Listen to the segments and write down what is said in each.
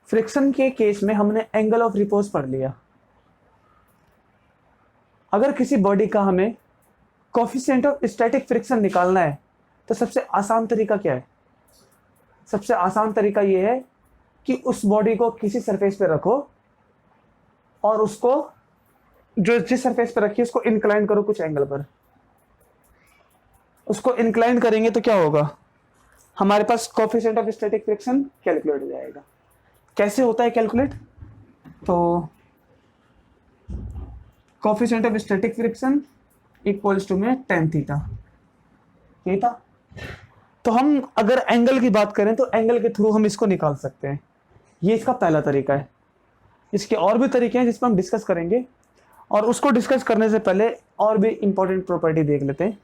Friction के case में हमने एंगल ऑफ रिपोज पढ़ लिया। अगर किसी बॉडी का हमें कोफिशिएंट ऑफ स्टैटिक फ्रिक्शन निकालना है तो सबसे आसान तरीका क्या है? सबसे आसान तरीका यह है कि उस बॉडी को किसी सरफेस पे रखो और उसको जो जिस सरफेस पे रखी है उसको इंक्लाइन करो कुछ एंगल पर। उसको इंक्लाइन करेंगे तो क्या होगा? हमारे पास coefficient of static friction calculate हो जाएगा। कैसे होता है कैलकुलेट? तो coefficient of static friction equals to में tan थीटा। ये था। तो हम अगर एंगल की बात करें तो एंगल के थ्रू हम इसको निकाल सकते हैं। ये इसका पहला तरीका है। इसके और भी तरीके हैं जिस पर हम डिस्कस करेंगे, और उसको डिस्कस करने से पहले और भी इंपॉर्टेंट प्रॉपर्टी देख लेते हैं।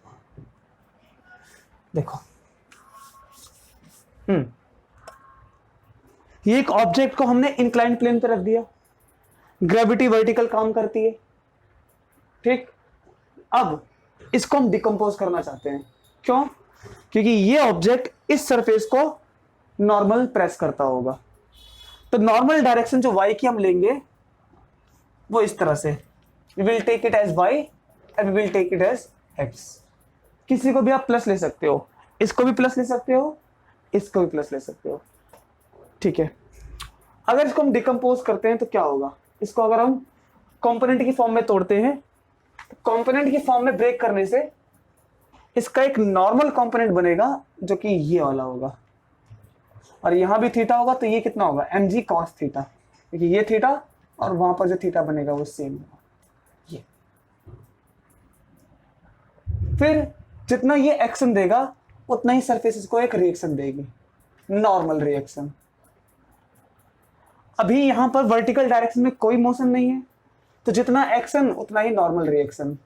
देखो, ये एक ऑब्जेक्ट को हमने इंक्लाइंड प्लेन पे रख दिया, ग्रेविटी वर्टिकल काम करती है, ठीक। अब इसको हम डिकम्पोज करना चाहते हैं। क्यों? क्योंकि ये ऑब्जेक्ट इस सरफेस को नॉर्मल प्रेस करता होगा, तो नॉर्मल डायरेक्शन जो y की हम लेंगे वो इस तरह से, we will take it as y and we will take it as x। किसी को भी आप प्लस ले सकते हो, इसको भी प्लस ले सकते हो, इसको भी प्लस ले सकते हो, ठीक है। अगर इसको हम डिकम्पोज करते हैं तो क्या होगा? इसको अगर हम कंपोनेंट की फॉर्म में तोड़ते हैं, कंपोनेंट की फॉर्म में ब्रेक करने से इसका एक नॉर्मल कंपोनेंट बनेगा जो कि ये वाला होगा, और यहां भी थीटा होगा, तो ये कितना होगा? mg cos थीटा, क्योंकि ये थीटा और वहां पर जो थीटा बनेगा वो सेम होगा। ये फिर जितना ये एक्शन देगा उतना ही सरफेस इसको एक रिएक्शन देगी, नॉर्मल रिएक्शन। अभी यहां पर वर्टिकल डायरेक्शन में कोई मोशन नहीं है, तो जितना एक्शन उतना ही नॉर्मल रिएक्शन,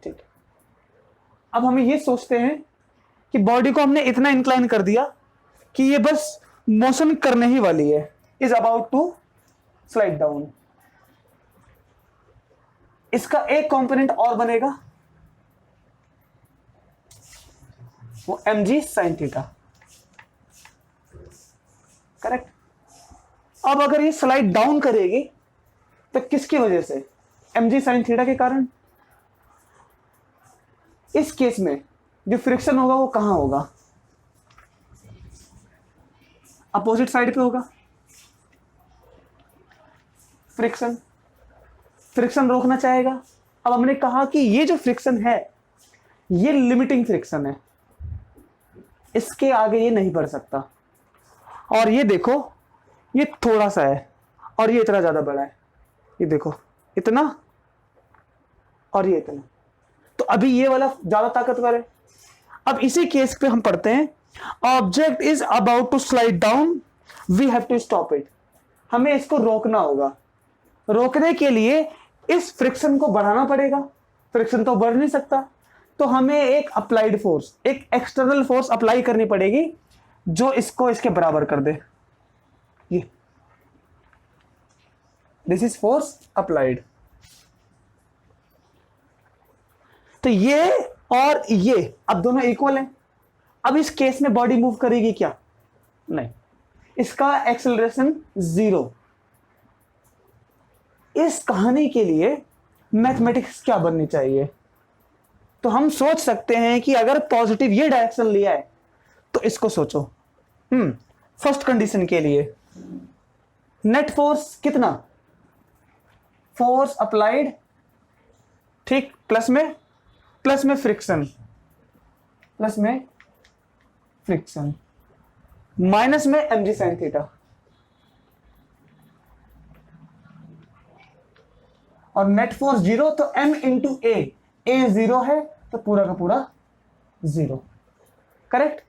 ठीक। अब हमें ये सोचते हैं कि बॉडी को हमने इतना इंक्लाइन कर दिया कि ये बस मोशन करने ही वाली है, is about to slide down. इसका एक कंपोनेंट और बनेगा, वो mg sin थीटा, करेक्ट। अब अगर ये स्लाइड डाउन करेगी तो किसकी वजह से? mg sin थीटा के कारण। इस केस में जो फ्रिक्शन होगा वो कहां होगा? अपोजिट साइड पे होगा। फ्रिक्शन रोकना चाहेगा। अब हमने कहा कि ये जो फ्रिक्शन है ये लिमिटिंग फ्रिक्शन है, इसके आगे ये नहीं बढ़ सकता। और ये देखो, ये थोड़ा सा है और ये इतना ज्यादा बड़ा है, ये देखो इतना और ये इतना, तो अभी ये वाला ज्यादा ताकतवर है। अब इसी केस पे हम पढ़ते हैं, object is about to slide down, we have to stop it. हमें इसको रोकना होगा। रोकने के लिए इस फ्रिक्शन को बढ़ाना पड़ेगा, फ्रिक्शन तो बढ़ नहीं सकता, तो हमें एक अप्लाइड फोर्स, एक एक्सटर्नल फोर्स अप्लाई करनी पड़ेगी जो इसको इसके बराबर कर दे। ये दिस इज फोर्स अप्लाइड। तो ये और ये अब दोनों इक्वल हैं। अब इस केस में बॉडी मूव करेगी क्या? नहीं, इसका एक्सेलरेशन 0। इस कहानी के लिए मैथमेटिक्स क्या बननी चाहिए? तो हम सोच सकते हैं कि अगर पॉजिटिव ये डायरेक्शन लिया है तो इसको सोचो। फर्स्ट कंडीशन के लिए नेट फोर्स कितना? फोर्स अप्लाइड, ठीक, प्लस में फ्रिक्शन, माइनस में mg sin थीटा, और नेट फोर्स 0, तो m इंटू a 0 है तो पूरा का पूरा 0, करेक्ट।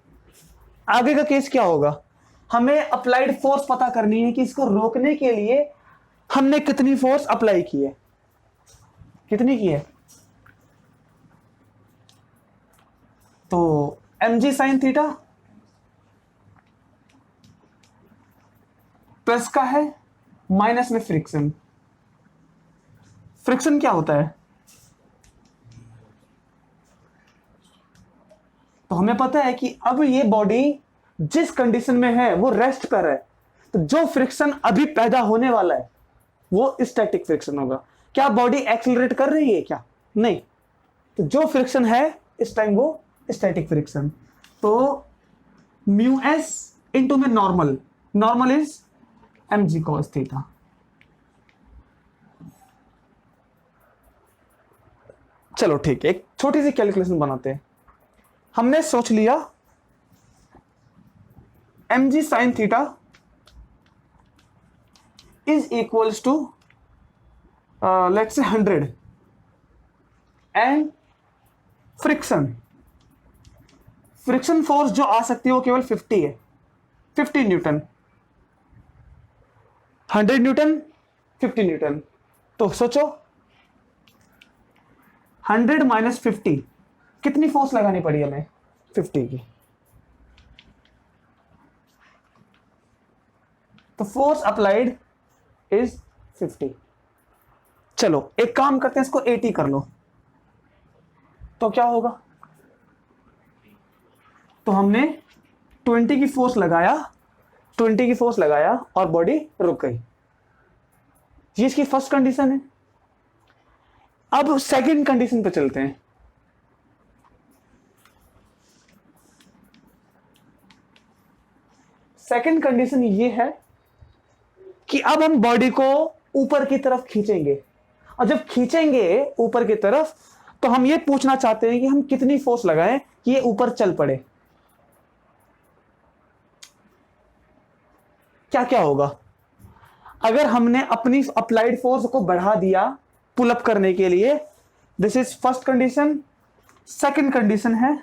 आगे का केस क्या होगा? हमें अप्लाइड फोर्स पता करनी है कि इसको रोकने के लिए हमने कितनी फोर्स अप्लाई की है, कितनी की है। तो mg sin थीटा प्लस का है माइनस में फ्रिक्शन। फ्रिक्शन क्या होता है? तो हमें पता है कि अब ये बॉडी जिस कंडीशन में है वो रेस्ट पर है, तो जो फ्रिक्शन अभी पैदा होने वाला है वो स्टैटिक फ्रिक्शन होगा। क्या बॉडी एक्सेलरेट कर रही है क्या? नहीं। तो जो फ्रिक्शन है इस टाइम वो स्टैटिक फ्रिक्शन। तो म्यू एस इंटू में normal is mg cos theta. चलो ठीक है, एक छोटी सी कैलकुलेशन बनाते हैं। हमने सोच लिया mg sin theta is equals to let's say 100 and friction force जो आ सकती है वो केवल 50 है, 50 न्यूटन। 100 न्यूटन 50 न्यूटन, तो सोचो 100 माइनस 50 कितनी फोर्स लगानी पड़ी हमें? 50 की। तो फोर्स अप्लाइड इज 50। चलो एक काम करते हैं, इसको 80 कर लो तो क्या होगा? तो हमने 20 की फोर्स लगाया और बॉडी रुक गई। ये इसकी फर्स्ट कंडीशन है। अब सेकंड कंडीशन पे चलते हैं। सेकंड कंडीशन ये है कि अब हम बॉडी को ऊपर की तरफ खींचेंगे, और जब खींचेंगे ऊपर की तरफ तो हम ये पूछना चाहते हैं कि हम कितनी फोर्स लगाएं कि ये ऊपर चल पड़े। क्या क्या होगा अगर हमने अपनी अप्लाइड फोर्स को बढ़ा दिया पुल अप करने के लिए? This is first condition. Second condition है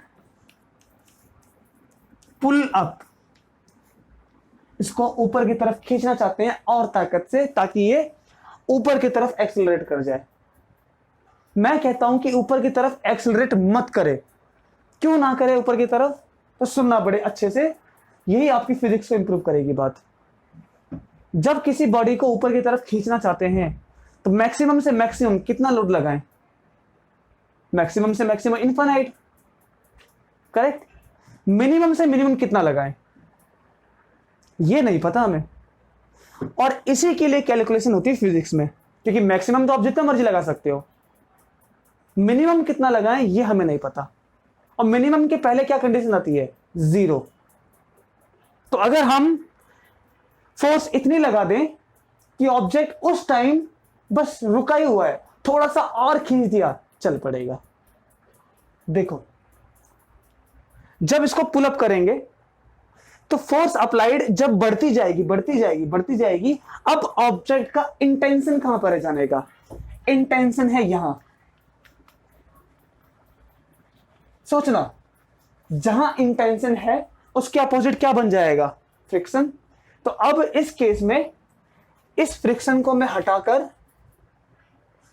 पुल अप। इसको ऊपर की तरफ खींचना चाहते हैं और ताकत से, ताकि ये ऊपर की तरफ एक्सेलरेट कर जाए। मैं कहता हूं कि ऊपर की तरफ एक्सेलरेट मत करे। क्यों ना करे ऊपर की तरफ? तो सुनना बड़े अच्छे से, यही आपकी फिजिक्स को इंप्रूव करेगी बात। जब किसी बॉडी को ऊपर की तरफ खींचना चाहते हैं तो मैक्सिमम से मैक्सिमम कितना लोड लगाएं? मैक्सिमम से मैक्सिमम इनफाइनाइट, करेक्ट। मिनिमम से मिनिमम कितना लगाएं ये नहीं पता हमें, और इसी के लिए कैलकुलेशन होती है फिजिक्स में, क्योंकि मैक्सिमम तो आप जितना मर्जी लगा सकते हो, मिनिमम कितना लगाएं ये हमें नहीं पता। और मिनिमम के पहले क्या कंडीशन आती है? 0। तो अगर हम फोर्स इतनी लगा दें कि ऑब्जेक्ट उस टाइम बस रुका ही हुआ है, थोड़ा सा और खींच दिया, चल पड़ेगा। देखो जब इसको पुल अप करेंगे तो फोर्स अप्लाइड जब बढ़ती जाएगी, अब ऑब्जेक्ट का इंटेंशन कहां पर है जाने का? इंटेंशन है यहां। सोचना, जहां इंटेंशन है उसके अपोजिट क्या बन जाएगा? फ्रिक्शन। तो अब इस केस में इस फ्रिक्शन को मैं हटाकर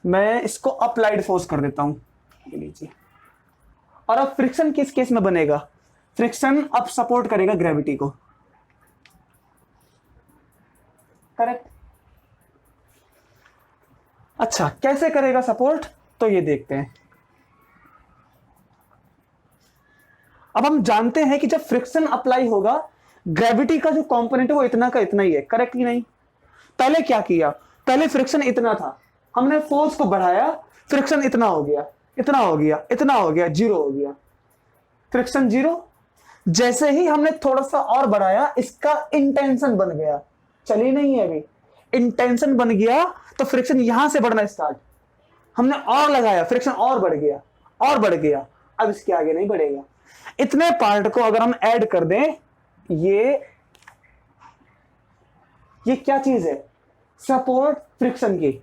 मैं इसको अप्लाइड फोर्स कर देता हूं, ये लीजिए। और अब फ्रिक्शन किस केस में बनेगा? फ्रिक्शन अब सपोर्ट करेगा ग्रेविटी को, करेक्ट। अच्छा, कैसे करेगा सपोर्ट? तो ये देखते हैं। अब हम जानते हैं कि जब फ्रिक्शन अप्लाई होगा, ग्रेविटी का जो कंपोनेंट है वो इतना का इतना ही है, करेक्ट ही नहीं? पहले क्या किया? पहले फ्रिक्शन इतना था, हमने फोर्स को बढ़ाया, फ्रिक्शन इतना हो गया, इतना हो गया, इतना हो गया, 0 हो गया, फ्रिक्शन 0। जैसे ही हमने थोड़ा सा और बढ़ाया, इसका इंटेंशन बन गया, चली नहीं है अभी, इंटेंशन बन गया, तो फ्रिक्शन यहां से बढ़ना स्टार्ट। हमने और लगाया, फ्रिक्शन और बढ़ गया, और बढ़ गया, अब इसके आगे नहीं बढ़ेगा। इतने पार्ट को अगर हम ऐड कर दें, ये क्या चीज है? सपोर्ट फ्रिक्शन की।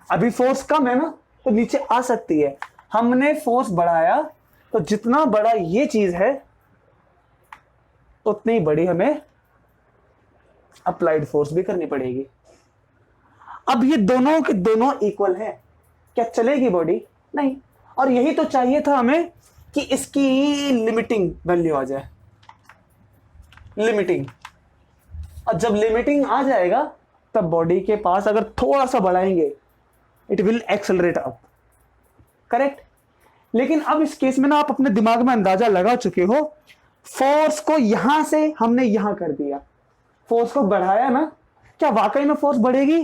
अभी फोर्स कम है ना, तो नीचे आ सकती है। हमने फोर्स बढ़ाया, तो जितना बड़ा ये चीज है उतनी बड़ी हमें अप्लाइड फोर्स भी करनी पड़ेगी। अब ये दोनों के दोनों इक्वल है, क्या चलेगी बॉडी? नहीं। और यही तो चाहिए था हमें कि इसकी लिमिटिंग वैल्यू आ जाए, लिमिटिंग। और जब लिमिटिंग आ जाएगा तब बॉडी के पास अगर थोड़ा सा बढ़ाएंगे, it will accelerate up, correct. लेकिन अब इस केस में ना आप अपने दिमाग में अंदाजा लगा चुके हो, फोर्स को यहां से हमने यहां कर दिया, फोर्स को बढ़ाया ना, क्या वाकई में फोर्स बढ़ेगी?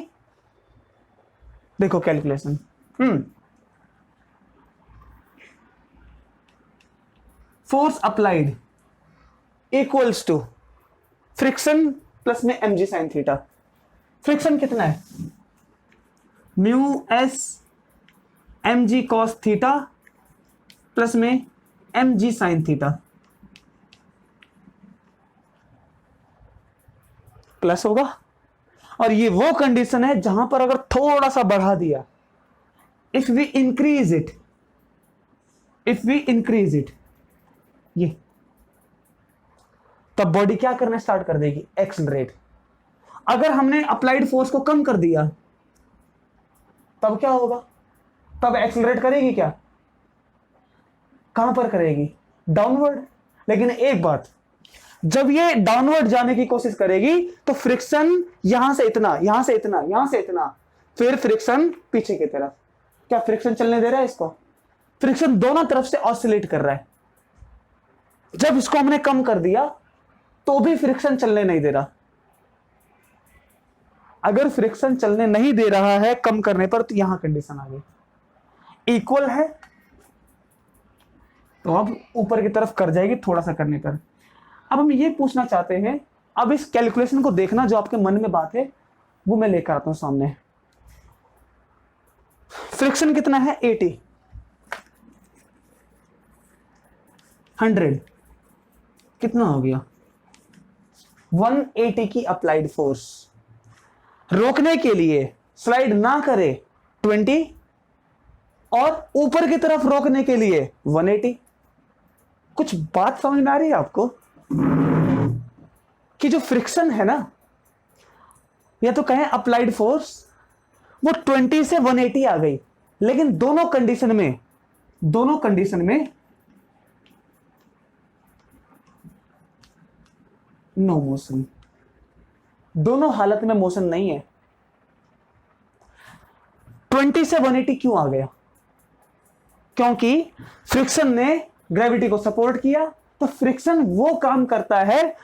देखो calculation, force applied equals to friction plus में mg साइन थीटा। फ्रिक्शन कितना है? Mu S mg cos theta plus में mg साइन थीटा, प्लस होगा। और ये वो कंडीशन है जहां पर अगर थोड़ा सा बढ़ा दिया, इफ वी इंक्रीज इट, ये तब बॉडी क्या करना स्टार्ट कर देगी? एक्सेलरेट। अगर हमने अप्लाइड फोर्स को कम कर दिया तब क्या होगा? तब एक्सेलरेट करेगी क्या? कहां पर करेगी? डाउनवर्ड। लेकिन एक बात, जब ये डाउनवर्ड जाने की कोशिश करेगी तो फ्रिक्शन यहां से इतना, यहां से इतना, यहां से इतना, फिर फ्रिक्शन पीछे की तरफ। क्या फ्रिक्शन चलने दे रहा है इसको? फ्रिक्शन दोनों तरफ से ऑसिलेट कर रहा है। जब इसको हमने कम कर दिया तो भी फ्रिक्शन चलने नहीं दे रहा। अगर फ्रिक्शन चलने नहीं दे रहा है कम करने पर, तो यहां कंडीशन आ गई। इक्वल है तो अब ऊपर की तरफ कर जाएगी थोड़ा सा करने पर। अब हम ये पूछना चाहते हैं, अब इस कैलकुलेशन को देखना, जो आपके मन में बात है वो मैं लेकर आता हूं सामने। फ्रिक्शन कितना है? 80, 100 कितना हो गया? 180 की अप्लाइड फोर्स। रोकने के लिए स्लाइड ना करे 20, और ऊपर की तरफ रोकने के लिए 180। कुछ बात समझ में आ रही है आपको कि जो फ्रिक्शन है ना, या तो कहें अप्लाइड फोर्स, वो 20 से 180 आ गई, लेकिन दोनों कंडीशन में नो मोशन। दोनों हालत में मोशन नहीं है। 20 से 180 क्यों आ गया? क्योंकि फ्रिक्शन ने ग्रेविटी को सपोर्ट किया। तो फ्रिक्शन वो काम करता है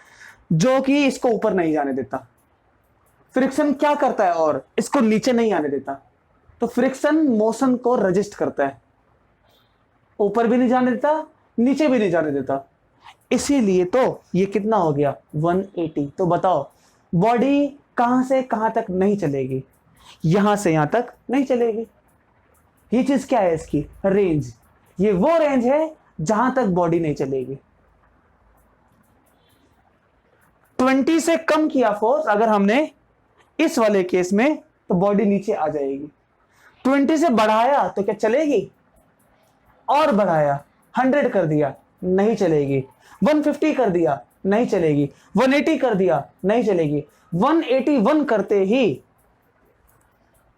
जो कि इसको ऊपर नहीं जाने देता। फ्रिक्शन क्या करता है? और इसको नीचे नहीं आने देता। तो फ्रिक्शन मोशन को रजिस्ट करता है, ऊपर भी नहीं जाने देता, नीचे भी नहीं जाने देता। इसीलिए तो ये कितना हो गया? 180। तो बताओ बॉडी कहां से कहां तक नहीं चलेगी? यहां से यहां तक नहीं चलेगी। ये चीज क्या है? इसकी रेंज। ये वो रेंज है जहां तक बॉडी नहीं चलेगी। 20 से कम किया फोर्स अगर हमने इस वाले केस में, तो बॉडी नीचे आ जाएगी। 20 से बढ़ाया तो क्या चलेगी? और बढ़ाया, 100 कर दिया, नहीं चलेगी। 150 कर दिया, नहीं चलेगी। 180 कर दिया, नहीं चलेगी। 181 करते ही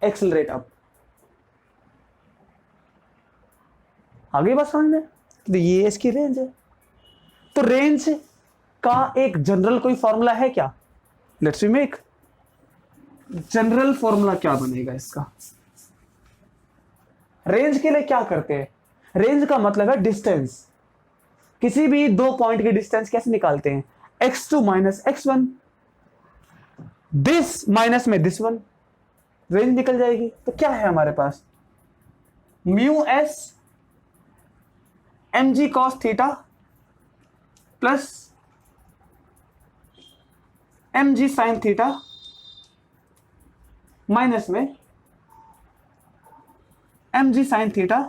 एक्सेलरेट अप। आगे बात समझ में? तो ये इसकी रेंज है। तो रेंज का एक जनरल कोई फॉर्मूला है क्या? Let's we make general formula. क्या बनेगा इसका? रेंज के लिए क्या करते हैं? रेंज का मतलब है डिस्टेंस। किसी भी दो पॉइंट की डिस्टेंस कैसे निकालते हैं? x2 minus x1, this minus में दिस वन, रेंज निकल जाएगी। तो क्या है हमारे पास? Mu S mg cos theta plus mg sin theta minus में mg sin थीटा,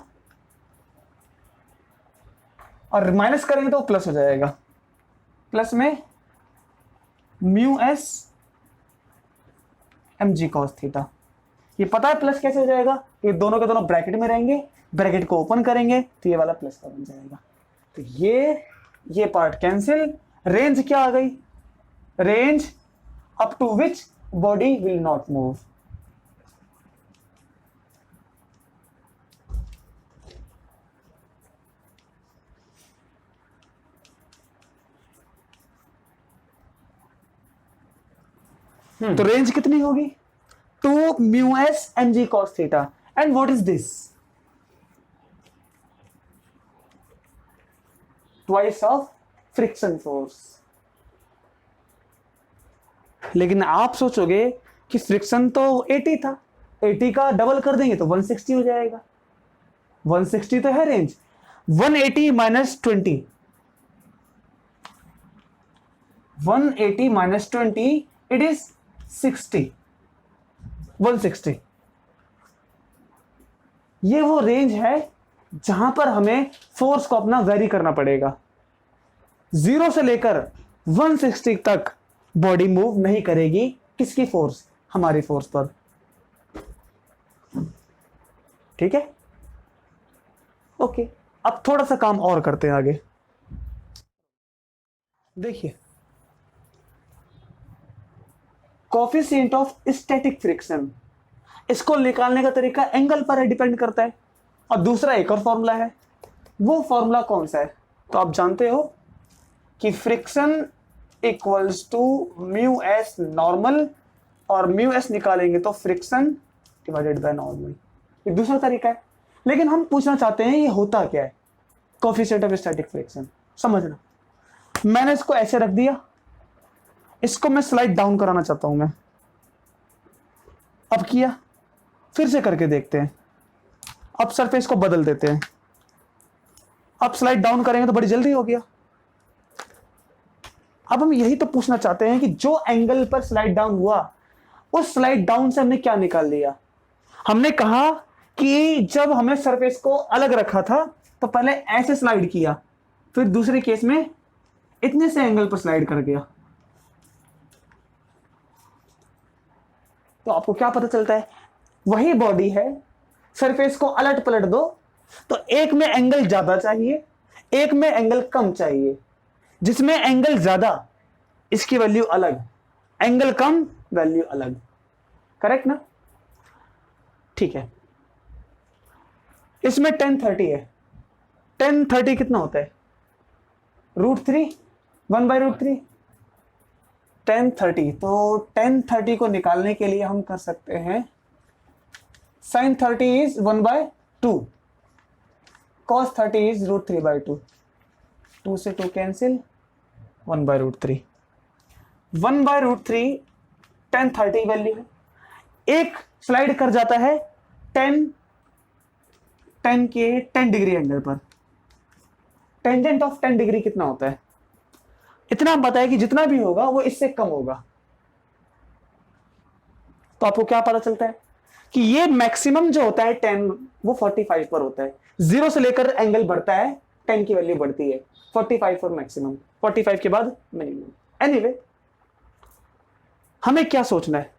और माइनस करेंगे तो प्लस हो जाएगा, प्लस में mu S mg cos theta. ये पता है प्लस कैसे हो जाएगा? ये दोनों के दोनों ब्रैकेट में रहेंगे, ब्रैकेट को ओपन करेंगे तो ये वाला प्लस का बन जाएगा। तो ये पार्ट कैंसिल। रेंज क्या आ गई? Range up to which body will not move. तो रेंज कितनी होगी? 2 mu S mg cos theta. And what is this? Twice of friction force. लेकिन आप सोचोगे कि फ्रिक्शन तो 80 था, 80 का डबल कर देंगे तो 160 हो जाएगा। 160 तो है range, 180 minus 20, 180 minus 20 it is 60, 160। ये वो रेंज है जहां पर हमें फोर्स को अपना वेरी करना पड़ेगा। 0 से लेकर 160 तक बॉडी मूव नहीं करेगी। किसकी फोर्स? हमारी फोर्स पर। ठीक है, ओके। अब थोड़ा सा काम और करते हैं आगे। देखिए, कोफिशिएंट ऑफ स्टैटिक फ्रिक्शन, इसको निकालने का तरीका एंगल पर डिपेंड करता है। और दूसरा एक और फॉर्मूला है, वो फॉर्मूला कौन सा है? तो आप जानते हो कि friction equals to mu s normal, और म्यू एस निकालेंगे तो फ्रिक्शन डिवाइडेड बाय नॉर्मल। ये दूसरा तरीका है, लेकिन हम पूछना चाहते हैं ये होता क्या है, कोफिशिएंट ऑफ स्टैटिक फ्रिक्शन। समझना, मैंने इसको ऐसे रख दिया, इसको मैं स्लाइड डाउन कराना चाहता हूं मैं। अब किया, फिर से करके देखते हैं। अब सरफेस को बदल देते हैं। अब स्लाइड डाउन करेंगे तो बड़ी जल्दी हो गया। अब हम यही तो पूछना चाहते हैं कि जो एंगल पर स्लाइड डाउन हुआ, उस स्लाइड डाउन से हमने क्या निकाल लिया? हमने कहा कि जब हमें सरफेस को अलग रखा था तो पहले ऐसे स्लाइड किया, फिर दूसरे केस में इतने से एंगल पर स्लाइड कर गया। तो आपको क्या पता चलता है? वही बॉडी है, सरफेस को अलट पलट दो तो एक में एंगल ज्यादा चाहिए, एक में एंगल कम चाहिए। जिसमें एंगल ज्यादा इसकी वैल्यू अलग, एंगल कम वैल्यू अलग। करेक्ट ना? ठीक है, इसमें 1030 है। 1030 कितना होता है? √3, 1/√3। 1030, तो 1030 को निकालने के लिए हम कर सकते हैं sin 30 is 1/2, cos 30 is √3/2, 2 से 2 कैंसिल, 1/√3। 1/√3 1030 वैल्यू है। एक स्लाइड कर जाता है 10 के 10 डिग्री एंगल पर। टेंजेंट ऑफ 10 डिग्री कितना होता है? इतना पता है कि जितना भी होगा वो इससे कम होगा। तो आपको क्या पता चलता है कि ये मैक्सिमम जो होता है 10, वो 45 पर होता है। 0 से लेकर एंगल बढ़ता है, 10 की वैल्यू बढ़ती है, 45 पर मैक्सिमम, 45 के बाद मिनिमम। एनीवे, हमें क्या सोचना है?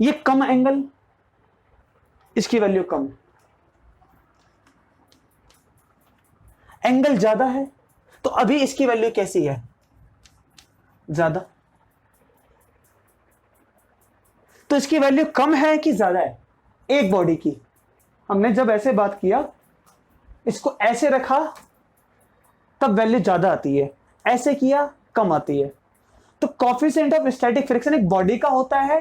ये कम एंगल, इसकी वैल्यू कम, एंगल ज्यादा है तो अभी इसकी वैल्यू कैसी है? ज्यादा। तो इसकी वैल्यू कम है कि ज्यादा है? एक बॉडी की हमने जब ऐसे बात किया, इसको ऐसे रखा तब वैल्यू ज्यादा आती है, ऐसे किया कम आती है। तो कोफिशिएंट ऑफ स्टैटिक फ्रिक्शन एक बॉडी का होता है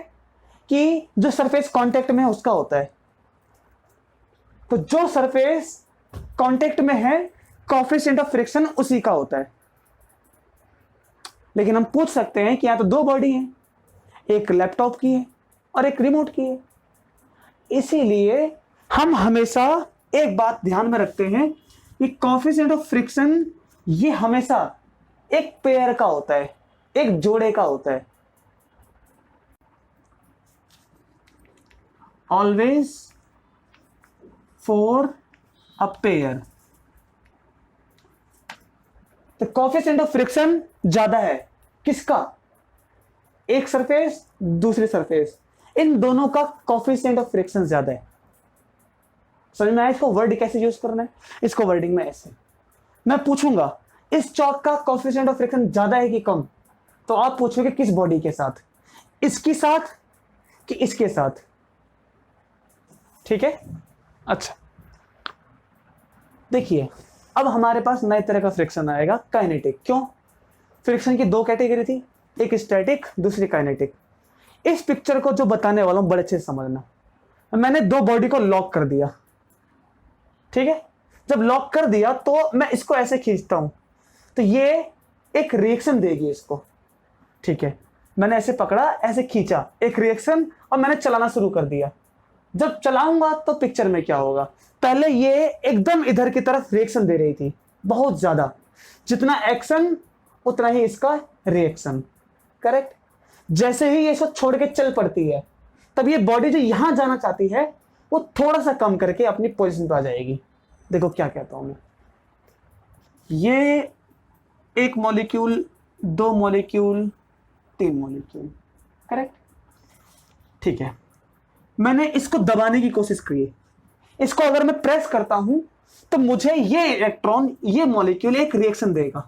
कि जो सरफेस कांटेक्ट में है उसका होता है। तो जो सरफेस कांटेक्ट में है, कोफिशिएंट ऑफ फ्रिक्शन उसी का होता है। लेकिन हम पूछ सकते हैं कि यहां तो दो बॉडी हैं, एक लैपटॉप की है और एक रिमोट की है। इसीलिए हम हमेशा एक बात ध्यान में रखते हैं कि कोफिशिएंट ऑफ फ्रिक्शन ये हमेशा एक पेयर का होता है, एक जोड़े का होता है। Always for a pair. तो कोफिशिएंट ऑफ फ्रिक्शन ज्यादा है किसका? एक सरफेस, दूसरी सरफेस, इन दोनों का कोफिशिएंट ऑफ फ्रिक्शन ज्यादा है। समझ में आया इसको वर्ड कैसे यूज करना है? इसको वर्डिंग में ऐसे मैं पूछूंगा, इस चौक का कोफिशिएंट ऑफ फ्रिक्शन ज्यादा है कि कम? तो आप पूछोगे किस बॉडी के साथ, इसके साथ कि इसके साथ? ठीक है, अच्छा देखिए, अब हमारे पास नए तरह का फ्रिक्शन आएगा, काइनेटिक। क्यों? फ्रिक्शन की दो कैटेगरी थी, एक स्टैटिक, दूसरी काइनेटिक। इस पिक्चर को जो बताने वाला हूं बड़े अच्छे से समझना। मैंने दो बॉडी को लॉक कर दिया, ठीक है? जब लॉक कर दिया तो मैं इसको ऐसे खींचता हूं तो ये एक रिएक्शन देगी इसको, ठीक है। मैंने ऐसे पकड़ा, ऐसे खींचा, एक रिएक्शन, और मैंने चलाना शुरू कर दिया। जब चलाऊंगा तो पिक्चर में क्या होगा, पहले ये एकदम इधर की तरफ रिएक्शन दे रही थी, बहुत ज्यादा, जितना एक्शन उतना ही इसका रिएक्शन, करेक्ट। जैसे ही ये सब छोड़ के चल पड़ती है, तब ये बॉडी जो यहां जाना चाहती है वो थोड़ा सा कम करके अपनी पोजीशन पर आ जाएगी। देखो क्या कहता हूं मैं, ये एक मॉलिक्यूल, 2 मॉलिक्यूल, 3 मॉलिक्यूल, करेक्ट, ठीक है। मैंने इसको दबाने की कोशिश की, इसको अगर मैं प्रेस करता हूं तो मुझे ये इलेक्ट्रॉन, ये मॉलिक्यूल एक रिएक्शन देगा,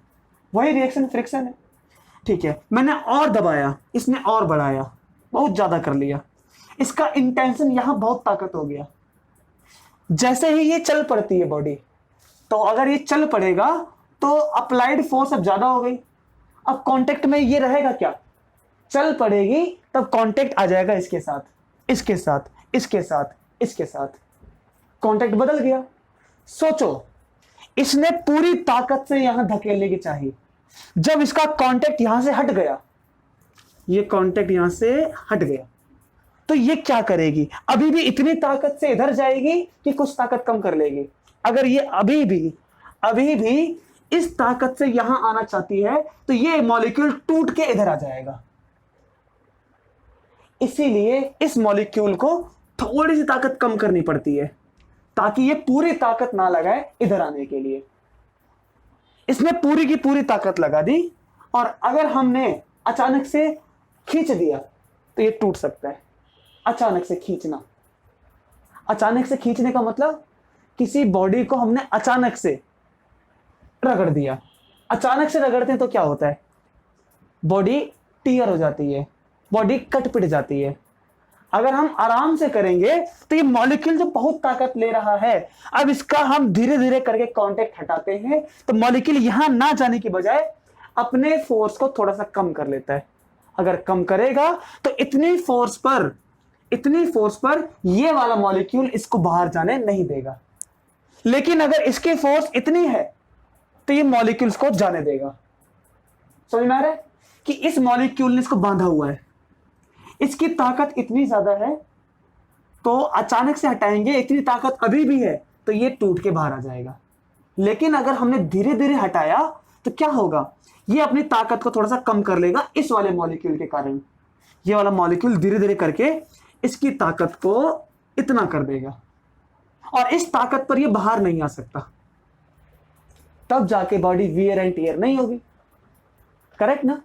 वही रिएक्शन फ्रिक्शन है, ठीक है। मैंने और दबाया, इसने और बढ़ाया, बहुत ज्यादा कर लिया, इसका इंटेंशन यहां बहुत ताकत हो गया। जैसे ही ये चल पड़ती है बॉडी, तो अगर ये चल पड़ेगा तो अप्लाइड फोर्स अब ज्यादा हो गई। अब कांटेक्ट में ये रहेगा क्या, चल पड़ेगी तब कांटेक्ट आ जाएगा इसके साथ, इसके साथ, इसके साथ, इसके साथ, कांटेक्ट बदल गया। सोचो, इसने पूरी ताकत से यहां धकेलने की चाहिए, जब इसका कांटेक्ट यहां से हट गया, ये कांटेक्ट यहां से हट गया, तो ये क्या करेगी, अभी भी इतनी ताकत से इधर जाएगी कि कुछ ताकत कम कर लेगी। अगर ये अभी भी इस ताकत से यहां आना चाहती है तो ये मॉलिक्यूल टूट के इधर आ जाएगा। इसीलिए इस मॉलिक्यूल को थोड़ी सी ताकत कम करनी पड़ती है, ताकि ये पूरी ताकत ना लगाए इधर आने के लिए। इसने पूरी की पूरी ताकत लगा दी, और अगर हमने अचानक से खींच दिया तो ये टूट सकता है। अचानक से खींचना, अचानक से खींचने का मतलब किसी बॉडी को हमने अचानक से रगड़ दिया। अचानक से रगड़ते हैं तो क्या होता है, बॉडी टीयर हो जाती है, बॉडी कट पिट जाती है। अगर हम आराम से करेंगे तो ये मॉलिक्यूल जो बहुत ताकत ले रहा है, अब इसका हम धीरे धीरे करके कांटेक्ट हटाते हैं, तो मॉलिक्यूल यहां ना जाने की बजाय अपने फोर्स को थोड़ा सा कम कर लेता है। अगर कम करेगा तो इतनी फोर्स पर ये वाला मॉलिक्यूल इसको बाहर जाने नहीं देगा। लेकिन अगर इसकी फोर्स इतनी है तो ये मॉलिक्यूल्स को जाने देगा। समझ में आ रहा है कि इस मॉलिक्यूल ने इसको बांधा हुआ है, इसकी ताकत इतनी ज्यादा है, तो अचानक से हटाएंगे, इतनी ताकत अभी भी है तो ये टूट के बाहर आ जाएगा। लेकिन अगर हमने धीरे धीरे हटाया तो क्या होगा, ये अपनी ताकत को थोड़ा सा कम कर लेगा इस वाले मॉलिक्यूल के कारण। ये वाला मॉलिक्यूल धीरे धीरे करके इसकी ताकत को इतना कर देगा, और इस ताकत पर ये बाहर नहीं आ सकता। तब जाके बॉडी वियर एंड टियर नहीं होगी, करेक्ट ना।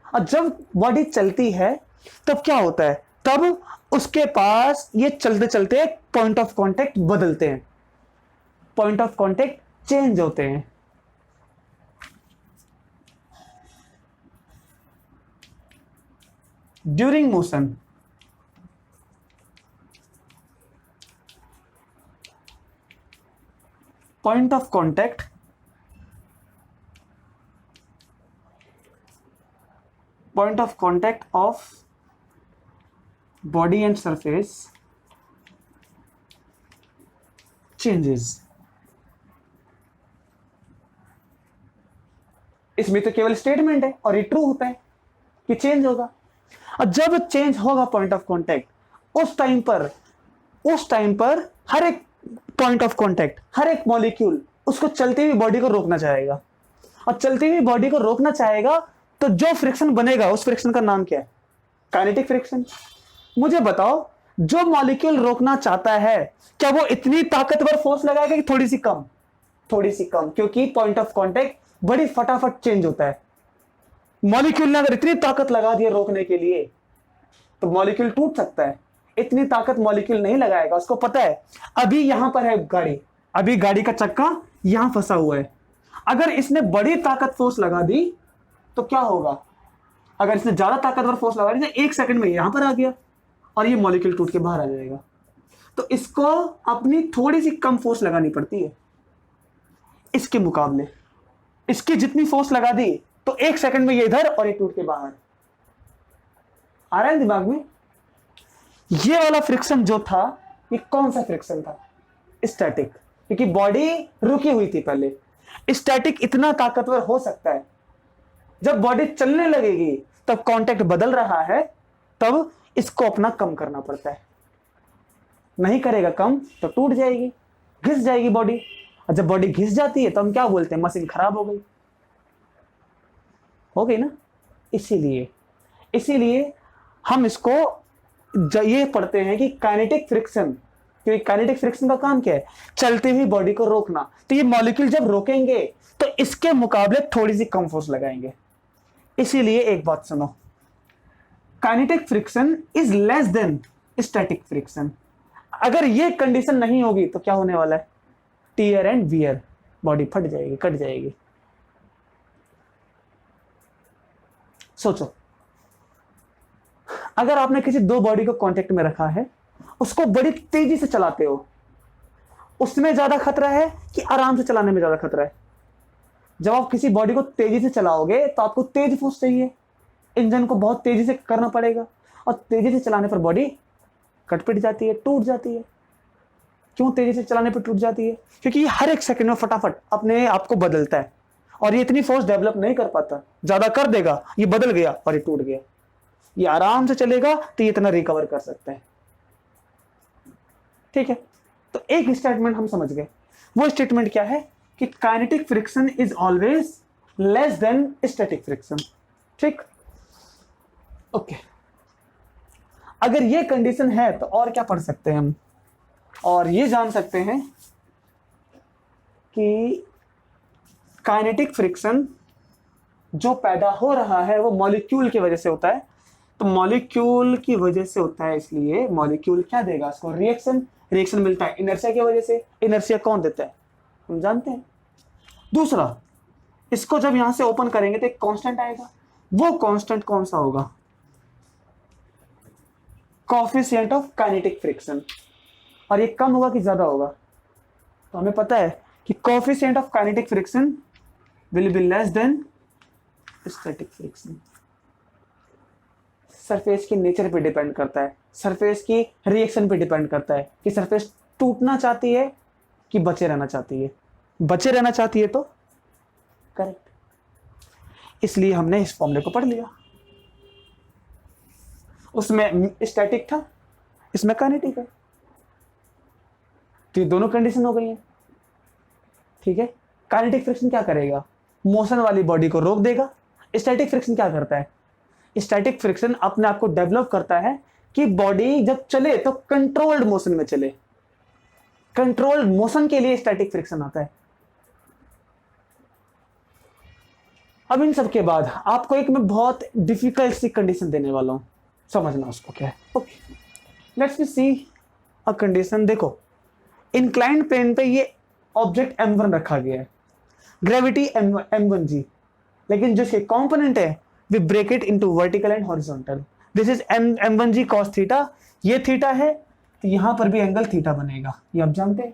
और जब बॉडी चलती है तब क्या होता है, तब उसके पास ये चलते चलते पॉइंट ऑफ कांटेक्ट बदलते हैं, पॉइंट ऑफ कांटेक्ट चेंज होते हैं। During motion point of contact of body and surface changes। इसमें तो केवल स्टेटमेंट है और ये ट्रू होता है कि चेंज होगा। और जब चेंज होगा पॉइंट ऑफ कांटेक्ट, उस टाइम पर हर एक पॉइंट ऑफ कांटेक्ट, हर एक मॉलिक्यूल उसको चलती हुई बॉडी को रोकना चाहेगा, और चलती हुई बॉडी को रोकना चाहेगा तो जो फ्रिक्शन बनेगा उस फ्रिक्शन का नाम क्या है, काइनेटिक फ्रिक्शन। मुझे बताओ, जो मॉलिक्यूल रोकना चाहता है क्या वो इतनी ताकतवर फोर्स लगाएगा कि थोड़ी सी कम, क्योंकि पॉइंट ऑफ कांटेक्ट बड़ी फटाफट चेंज होता है। मॉलिक्यूल ने अगर इतनी ताकत लगा दी रोकने के लिए तो मॉलिक्यूल टूट सकता है। इतनी ताकत मॉलिक्यूल नहीं लगाएगा, उसको पता है अभी यहां पर है गाड़ी, अभी गाड़ी का चक्का यहां फंसा हुआ है। अगर इसने बड़ी ताकत फोर्स लगा दी तो क्या होगा, अगर इसने ज्यादा ताकतवर फोर्स लगा दी तो 1 सेकंड में यहां पर आ गया और ये मॉलिक्यूल टूट के बाहर आ जाएगा। तो इसको अपनी थोड़ी सी कम फोर्स लगानी पड़ती है इसके मुकाबले। इसकी जितनी फोर्स लगा दी तो 1 सेकंड में ये इधर और ये टूट के बाहर। आ रहा है दिमाग में? ये वाला फ्रिक्शन जो था, ये कौन सा फ्रिक्शन था? स्टैटिक, क्योंकि बॉडी रुकी हुई थी पहले। स्टैटिक इतना ताकतवर हो सकता है, जब बॉडी चलने लगेगी तब कांटेक्ट बदल रहा है, तब इसको अपना कम करना पड़ता है। नहीं करेगा कम तो टूट जाएगी, घिस जाएगी बॉडी, और जब बॉडी घिस जाती है तो हम क्या बोलते हैं, मशीन खराब हो गई ना। इसीलिए हम इसको ये पढ़ते हैं कि काइनेटिक फ्रिक्शन, क्योंकि काइनेटिक फ्रिक्शन का काम क्या है, चलती हुई बॉडी को रोकना। तो ये मॉलिक्यूल जब रोकेंगे तो इसके मुकाबले थोड़ी सी कम फोर्स लगाएंगे। इसीलिए एक बात सुनो, kinetic friction is less than static friction. अगर ये कंडीशन नहीं होगी तो क्या होने वाला है, टीयर एंड वियर, बॉडी फट जाएगी, कट जाएगी। सोचो, अगर आपने किसी दो बॉडी को कांटेक्ट में रखा है, उसको बड़ी तेजी से चलाते हो, उसमें ज्यादा खतरा है कि आराम से चलाने में ज्यादा खतरा है? जब आप किसी बॉडी को तेजी से चलाओगे तो आपको तेज फोर्स चाहिए, इंजन को बहुत तेजी से करना पड़ेगा, और तेजी से चलाने पर बॉडी कट पिट जाती है, टूट जाती है। क्यों तेजी से चलाने पर टूट जाती है? क्योंकि ये हर एक सेकंड में फटाफट अपने आप को बदलता है, और ये इतनी फोर्स डेवलप नहीं कर पाता। ज्यादा कर देगा, ये बदल गया और ये टूट गया। ये आराम से चलेगा तो ये इतना रिकवर कर सकता है। ठीक है, तो एक स्टेटमेंट हम समझ गए। वो स्टेटमेंट क्या है कि kinetic friction is always less than static friction. ठीक, ओके। अगर ये कंडीशन है तो और क्या पढ़ सकते हैं हम, और ये जान सकते हैं कि काइनेटिक फ्रिक्शन जो पैदा हो रहा है वो मॉलिक्यूल की वजह से होता है। तो मॉलिक्यूल की वजह से होता है, इसलिए मॉलिक्यूल क्या देगा इसको, रिएक्शन मिलता है इनर्शिया की वजह से। इनर्शिया कौन देता है, हम जानते हैं। दूसरा, इसको जब यहां से ओपन करेंगे तो एक कांस्टेंट आएगा। वो कांस्टेंट कौन सा होगा, कोएफिशिएंट ऑफ काइनेटिक फ्रिक्शन। और ये कम होगा कि ज्यादा होगा, तो हमें पता है कि coefficient of kinetic friction will be less than static friction. Surface की नेचर पे डिपेंड करता है, सरफेस की रिएक्शन पे डिपेंड करता है कि सरफेस टूटना चाहती है कि बचे रहना चाहती है। बचे रहना चाहती है तो करेक्ट, इसलिए हमने इस फॉर्मूले को पढ़ लिया। उसमें स्टैटिक था, इसमें काइनेटिक है, तो ये दोनों कंडीशन हो गई हैं। ठीक है, काइनेटिक फ्रिक्शन क्या करेगा, मोशन वाली बॉडी को रोक देगा। स्टैटिक फ्रिक्शन क्या करता है, स्टैटिक फ्रिक्शन अपने आप को डेवलप करता है कि बॉडी जब चले तो कंट्रोल्ड मोशन में चले। कंट्रोल्ड मोशन के लिए स्टैटिक फ्रिक्शन आता है। अब इन सब के बाद आपको एक मैं बहुत डिफिकल्ट सी कंडीशन देने वाला हूं, समझना उसको क्या है। Okay, let's me see a condition. देखो, इंक्लाइंड प्लेन पे ये ऑब्जेक्ट m1 रखा गया है, ग्रेविटी m1g, लेकिन जो इसके कंपोनेंट है we break it into vertical and horizontal. This is m1g cos theta, ये थीटा है तो यहां पर भी एंगल थीटा बनेगा, ये आप जानते हैं।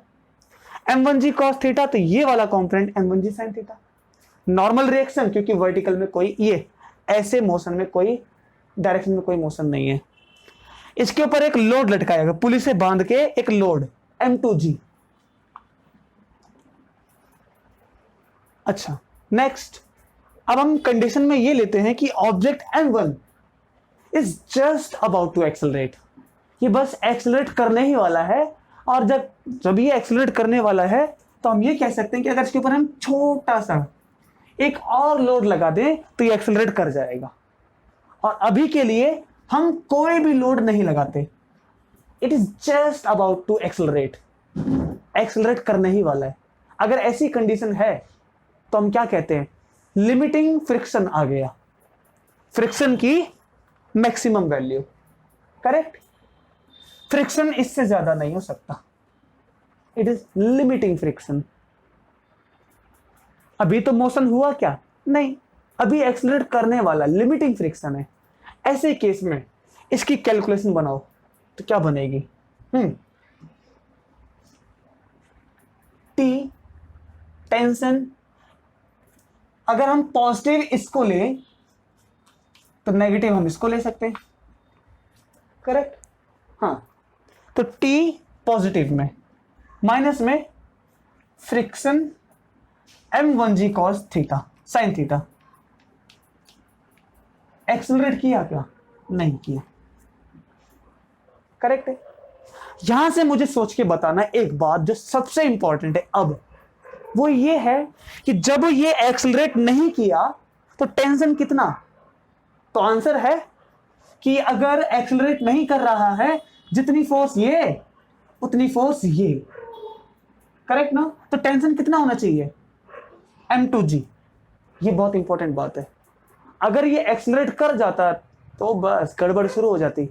m1g cos थीटा, तो ये वाला component m1g sin theta. Normal reaction, क्योंकि वर्टिकल में कोई, ये ऐसे मोशन में कोई डायरेक्शन में कोई मोशन नहीं है। इसके ऊपर एक लोड लटकाएगा, पुली से बांध के एक लोड m2g। अच्छा, नेक्स्ट, अब हम कंडीशन में ये लेते हैं कि object m1 is just about to accelerate. ये बस एक्सेलरेट करने ही वाला है, और जब ये एक्सेलरेट करने वाला है तो हम ये कह सकते हैं कि अगर इसके ऊपर हम छोटा सा एक और लोड लगा दें तो ये एक्सेलरेट कर जाएगा। और अभी के लिए हम कोई भी लोड नहीं लगाते, it is just about to accelerate, accelerate करने ही वाला है। अगर ऐसी कंडीशन है तो हम क्या कहते हैं, लिमिटिंग फ्रिक्शन आ गया, फ्रिक्शन की मैक्सिमम वैल्यू। करेक्ट, फ्रिक्शन इससे ज्यादा नहीं हो सकता, इट इज लिमिटिंग फ्रिक्शन। अभी तो मोशन हुआ क्या, नहीं, अभी एक्सेलरेट करने वाला लिमिटिंग फ्रिक्शन है। ऐसे केस में इसकी कैलकुलेशन बनाओ तो क्या बनेगी, टी टेंशन, अगर हम पॉजिटिव इसको लें तो नेगेटिव हम इसको ले सकते हैं। करेक्ट, हाँ, तो टी पॉजिटिव में, माइनस में friction m1g cos theta sin theta. Accelerate किया क्या? नहीं किया। करेक्ट है। यहां से मुझे सोच के बताना एक बात जो सबसे इंपॉर्टेंट है अब, वो ये है कि जब ये एक्सेलरेट नहीं किया तो टेंशन कितना? तो आंसर है कि अगर एक्सेलरेट नहीं कर रहा है, जितनी फोर्स ये उतनी फोर्स ये। करेक्ट ना? तो टेंशन कितना होना चाहिए? m2g। ये बहुत इंपॉर्टेंट बात है। अगर ये एक्सेलरेट कर जाता तो बस गड़बड़ शुरू हो जाती।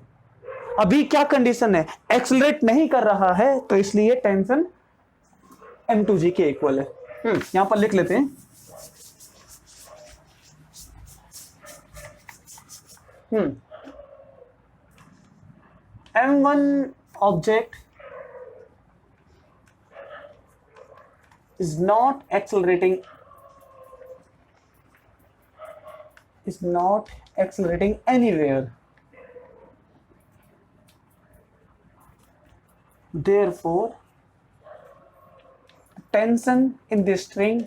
अभी क्या कंडीशन है? एक्सेलरेट नहीं कर रहा है, तो इसलिए टेंशन m2g के इक्वल है। यहां पर लिख लेते हैं। m1 object is not accelerating anywhere, therefore tension in the string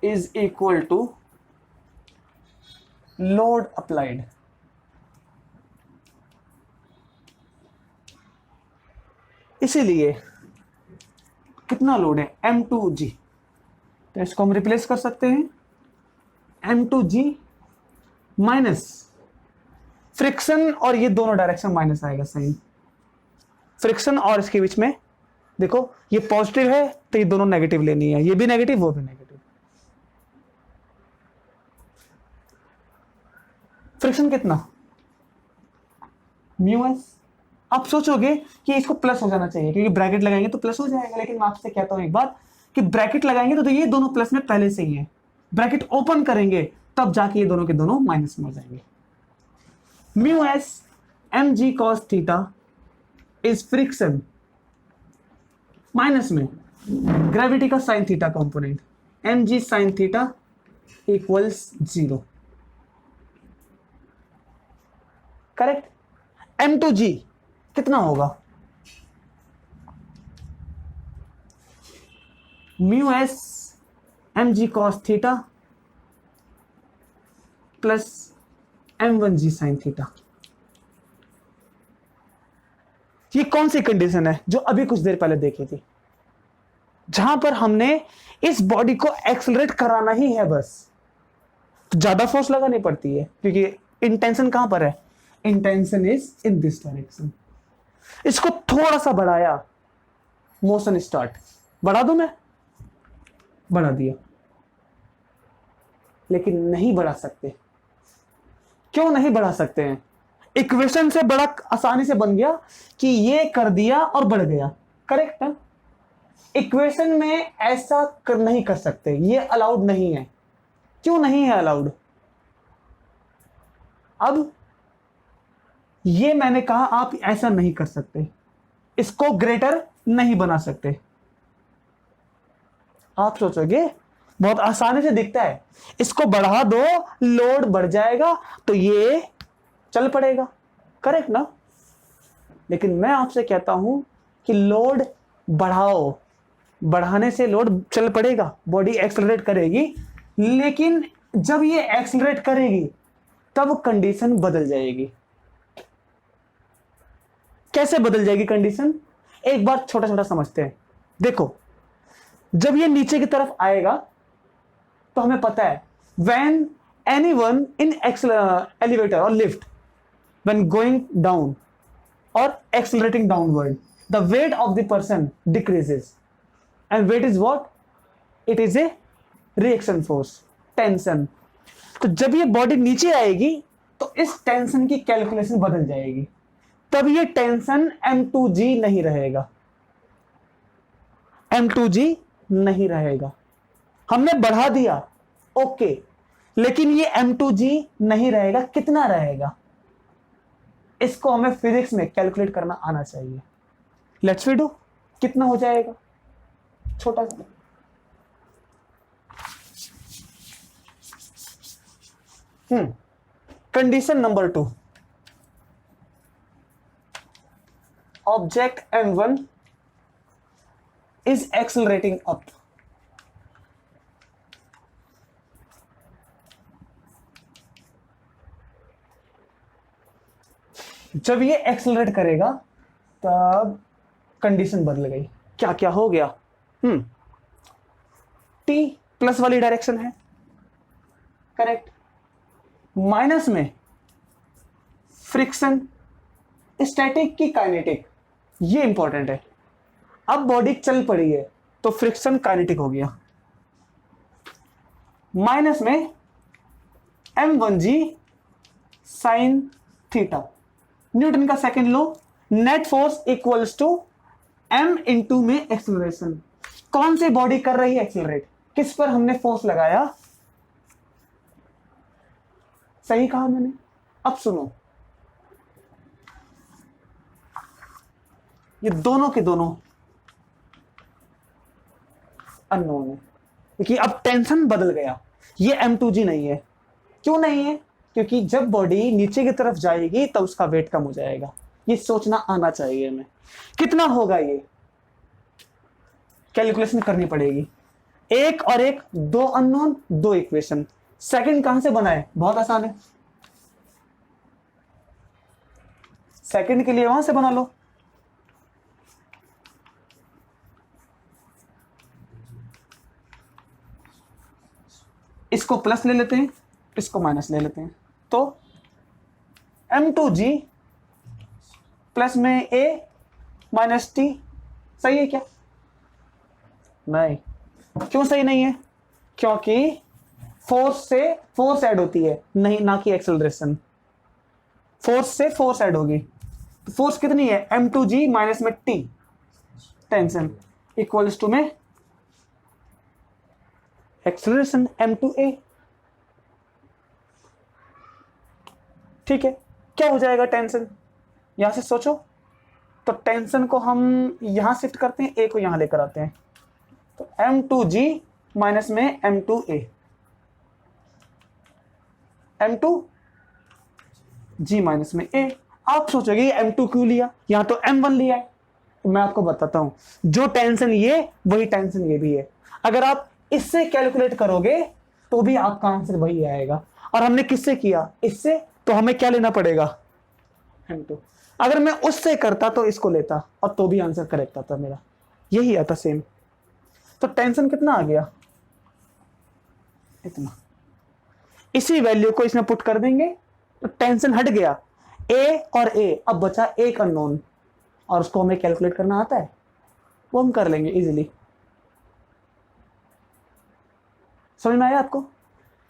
is equal to load applied। इसीलिए कितना लोड है? m2g। तो इसको हम रिप्लेस कर सकते हैं m2g माइनस फ्रिक्शन, और ये दोनों डायरेक्शन माइनस आएगा साइन। फ्रिक्शन और इसके बीच में देखो, ये पॉजिटिव है तो ये दोनों नेगेटिव लेनी है, ये भी नेगेटिव वो भी नेगेटिव। फ्रिक्शन कितना? Mu S. आप सोचोगे कि इसको प्लस हो जाना चाहिए क्योंकि ब्रैकेट लगाएंगे तो प्लस हो जाएगा, लेकिन मैं आपसे कहता हूं एक बात कि ब्रैकेट लगाएंगे तो ये दोनों प्लस में पहले से ही है, ब्रैकेट ओपन करेंगे तब जाके ये दोनों के दोनों माइनस में हो जाएंगे। Mu s M G cos theta is friction minus में ग्रेविटी का sine theta component M G sine theta equals 0। Correct. m2g कितना होगा? Mu s M G cos theta plus m1g sine theta. ये कौन सी condition है जो अभी कुछ देर पहले देखी थी, जहां पर हमने इस बॉडी को एक्सेलरेट कराना ही है, बस ज्यादा फोर्स लगानी पड़ती है क्योंकि इंटेंशन कहां पर है? Intention is in this direction. इसको थोड़ा सा बढ़ाया, मोशन स्टार्ट। बढ़ा दूं मैं? बढ़ा दिया, लेकिन नहीं बढ़ा सकते। क्यों नहीं बढ़ा सकते हैं? इक्वेशन से बड़ा आसानी से बन गया कि ये कर दिया और बढ़ गया। करेक्ट है? इक्वेशन में ऐसा नहीं कर सकते, ये अलाउड नहीं है। क्यों नहीं है अलाउड? अब ये मैंने कहा आप ऐसा नहीं कर सकते, इसको ग्रेटर नहीं बना सकते। आप सोचोगे बहुत आसानी से दिखता है, इसको बढ़ा दो लोड बढ़ जाएगा तो ये चल पड़ेगा। करेक्ट ना? लेकिन मैं आपसे कहता हूं कि लोड बढ़ाओ, बढ़ाने से लोड चल पड़ेगा, बॉडी एक्सेलरेट करेगी, लेकिन जब ये एक्सेलरेट करेगी तब कंडीशन बदल जाएगी। कैसे बदल जाएगी कंडीशन? एक बार छोटा छोटा समझते हैं। देखो, जब ये नीचे की तरफ आएगा तो हमें पता है when anyone in elevator or lift when going down or accelerating downward the weight of the person decreases and weight is what? It is a reaction force, tension। तो जब ये बॉडी नीचे आएगी तो इस टेंशन की कैलकुलेशन बदल जाएगी, तब ये टेंशन m2g नहीं रहेगा, m2g नहीं रहेगा। हमने बढ़ा दिया ओके, लेकिन ये m2g नहीं रहेगा। कितना रहेगा? इसको हमें फिजिक्स में कैलकुलेट करना आना चाहिए। Let's we do. कितना हो जाएगा? छोटा सा condition number 2, object m1 is accelerating up. जब ये एक्सेलरेट करेगा तब कंडीशन बदल गई। क्या क्या हो गया? टी प्लस वाली डायरेक्शन है, करेक्ट। माइनस में फ्रिक्शन, स्टैटिक की काइनेटिक, ये इंपॉर्टेंट है। अब बॉडी चल पड़ी है तो फ्रिक्शन काइनेटिक हो गया। माइनस में m1g साइन थीटा, न्यूटन का second law, net force equals to m into में एक्सेलरेशन। कौन सी बॉडी कर रही है एक्सेलरेट, किस पर हमने फोर्स लगाया? सही कहा मैंने। अब सुनो, ये दोनों के दोनों अननोन है, क्योंकि अब टेंशन बदल गया। ये m2g नहीं है। क्यों नहीं है? क्योंकि जब बॉडी नीचे की तरफ जाएगी तब उसका वेट कम हो जाएगा। ये सोचना आना चाहिए हमें। कितना होगा ये कैलकुलेशन करनी पड़ेगी। एक और एक, दो अननोन, दो इक्वेशन। सेकंड कहां से बनाए? बहुत आसान है, सेकंड के लिए वहां से बना लो। इसको प्लस ले लेते हैं, इसको माइनस ले लेते हैं, तो m2g प्लस में a माइनस टी। सही है क्या? नहीं। क्यों सही नहीं है? क्योंकि फोर्स से फोर्स ऐड होती है, नहीं, ना कि एक्सेलरेशन। फोर्स से फोर्स ऐड होगी, तो फोर्स कितनी है? m2g माइनस में t टेंशन इक्वल्स टू में एक्सेलरेशन m2a। ठीक है, क्या हो जाएगा टेंशन? यहां से सोचो, तो टेंशन को हम यहां शिफ्ट करते हैं, a को यहां लेकर आते हैं, तो m2g माइनस में m2a, m2g माइनस में a। आप सोचोगे m2 क्यों लिया, यहां तो m1 लिया है। तो मैं आपको बताता हूं, जो टेंशन ये, वही टेंशन ये भी है। अगर आप इससे कैलकुलेट करोगे तो भी आपका आंसर वही आएगा। और हमने किससे किया? इससे, तो हमें क्या लेना पड़ेगा? m2। अगर मैं उससे करता तो इसको लेता, और तो भी आंसर करेक्ट आता मेरा, यही आता सेम। तो टेंशन कितना आ गया? इतना। इसी वैल्यू को इसमें पुट कर देंगे तो टेंशन हट गया। a और a, अब बचा एक अननोन, और उसको हमें कैलकुलेट करना आता है, वो हम कर लेंगे इजीली। समझ में आया आपको?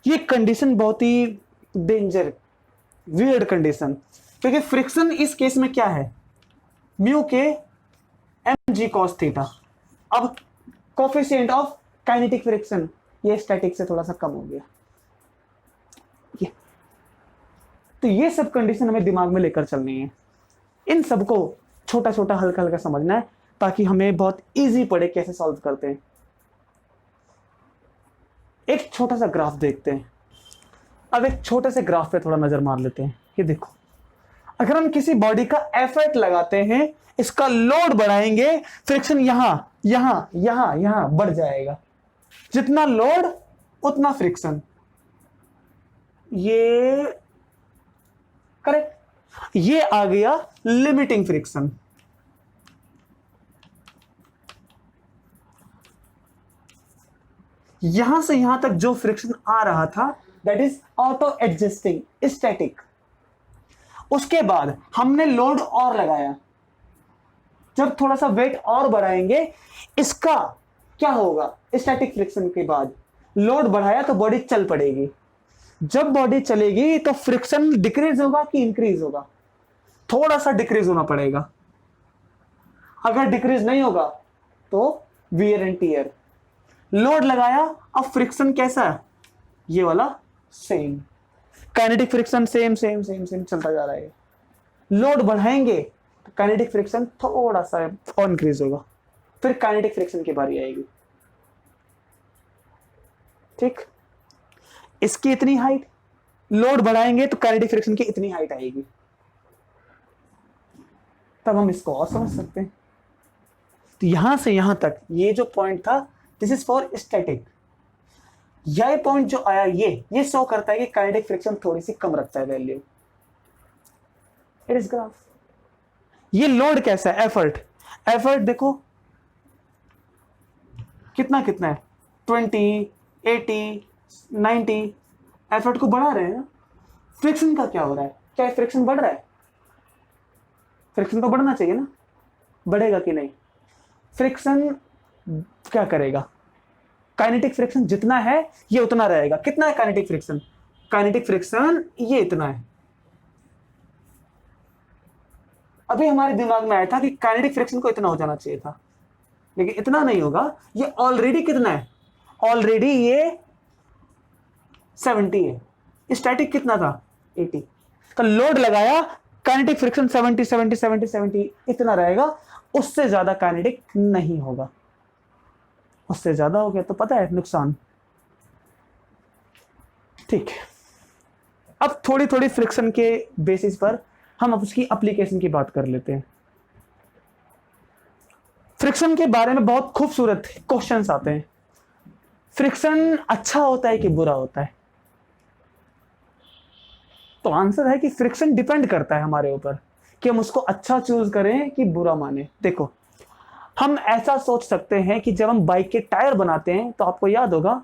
ये कंडीशन बहुत ही डेंजर, वियर्ड कंडीशन, क्योंकि फ्रिक्शन इस केस में क्या है? म्यू के mg cos थीटा। अब कोफिशिएंट ऑफ काइनेटिक फ्रिक्शन, ये स्टैटिक से थोड़ा सा कम हो गया। तो ये सब कंडीशन हमें दिमाग में लेकर चलनी है। इन सबको छोटा छोटा हल्का हल्का समझना है, ताकि हमें बहुत इजी पड़े कैसे सॉल्व करते हैं। एक छोटा सा ग्राफ देखते हैं। अब एक छोटे से ग्राफ पे थोड़ा नजर मार लेते हैं। ये देखो, अगर हम किसी बॉडी का एफर्ट लगाते हैं, इसका लोड बढ़ाएंगे, फ्रिक्शन यहां यहां यहां यहां बढ़ जाएगा। जितना लोड उतना फ्रिक्शन। ये करेक्ट। ये आ गया लिमिटिंग फ्रिक्शन। यहां से यहां तक जो फ्रिक्शन आ रहा था, that is auto adjusting static. उसके बाद हमने लोड और लगाया, जब थोड़ा सा वेट और बढ़ाएंगे, इसका क्या होगा? स्टैटिक फ्रिक्शन के बाद लोड बढ़ाया तो बॉडी चल पड़ेगी। जब बॉडी चलेगी तो फ्रिक्शन डिक्रीज होगा कि इंक्रीज होगा? थोड़ा सा डिक्रीज होना पड़ेगा। अगर डिक्रीज नहीं होगा तो वियर एंड टियर। लोड लगाया, अब फ्रिक्शन कैसा है? ये वाला same, kinetic friction same same same same चलता जा रहा है। लोड बढ़ाएंगे तो काइनेटिक फ्रिक्शन थोड़ा सा और इंक्रीज होगा, फिर काइनेटिक फ्रिक्शन की बारी आएगी। ठीक, इसकी इतनी हाइट, लोड बढ़ाएंगे तो काइनेटिक फ्रिक्शन की इतनी हाइट आएगी। तब हम इसको और समझ सकते हैं। तो यहां से यहां तक ये जो पॉइंट था, दिस इज फॉर स्टैटिक। यह पॉइंट जो आया ये शो करता है कि काइनेटिक फ्रिक्शन थोड़ी सी कम रखता है वैल्यू। It is graph. ये लोड कैसा है, एफर्ट देखो कितना कितना है, 20, 80, 90। एफर्ट को बढ़ा रहे हैं ना। फ्रिक्शन का क्या हो रहा है, क्या फ्रिक्शन बढ़ रहा है? फ्रिक्शन तो बढ़ना चाहिए ना, बढ़ेगा कि नहीं? फ्रिक्शन क्या करेगा, काइनेटिक फ्रिक्शन जितना है ये उतना रहेगा। कितना है काइनेटिक फ्रिक्शन? काइनेटिक फ्रिक्शन ये इतना है। अभी हमारे दिमाग में आया था कि काइनेटिक फ्रिक्शन को इतना हो जाना चाहिए था, लेकिन इतना नहीं होगा। ये ऑलरेडी कितना है, ऑलरेडी ये 70 है। स्टैटिक कितना था, 80। तो लोड लगाया, काइनेटिक फ्रिक्शन 70 इतना रहेगा, उससे ज्यादा काइनेटिक नहीं होगा। उससे ज्यादा हो गया तो पता है नुकसान। ठीक है, अब थोड़ी थोड़ी फ्रिक्शन के बेसिस पर हम अब उसकी एप्लीकेशन की बात कर लेते हैं। फ्रिक्शन के बारे में बहुत खूबसूरत क्वेश्चंस आते हैं। फ्रिक्शन अच्छा होता है कि बुरा होता है? तो आंसर है कि फ्रिक्शन डिपेंड करता है हमारे ऊपर कि हम उसको अच्छा चूज करें कि बुरा माने। देखो, हम ऐसा सोच सकते हैं कि जब हम बाइक के टायर बनाते हैं, तो आपको याद होगा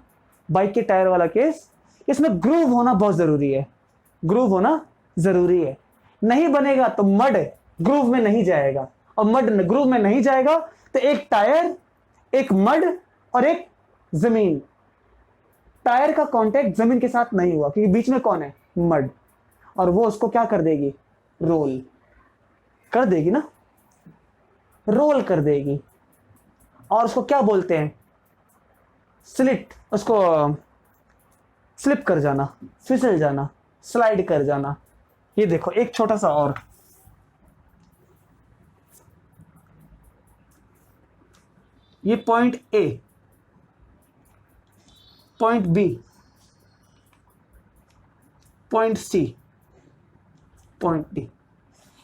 बाइक के टायर वाला केस, इसमें ग्रूव होना बहुत जरूरी है। ग्रूव होना जरूरी है, नहीं बनेगा तो मड ग्रूव में नहीं जाएगा, और मड ग्रूव में नहीं जाएगा तो एक टायर, एक मड और एक जमीन, टायर का कांटेक्ट जमीन के साथ नहीं हुआ क्योंकि बीच में कौन है, मड, और वो उसको क्या कर देगी, रोल कर देगी ना, रोल कर देगी। और उसको क्या बोलते हैं, स्लिट, उसको स्लिप कर जाना, फिसल जाना, स्लाइड कर जाना। ये देखो एक छोटा सा और, ये point A, point B, point C, point D.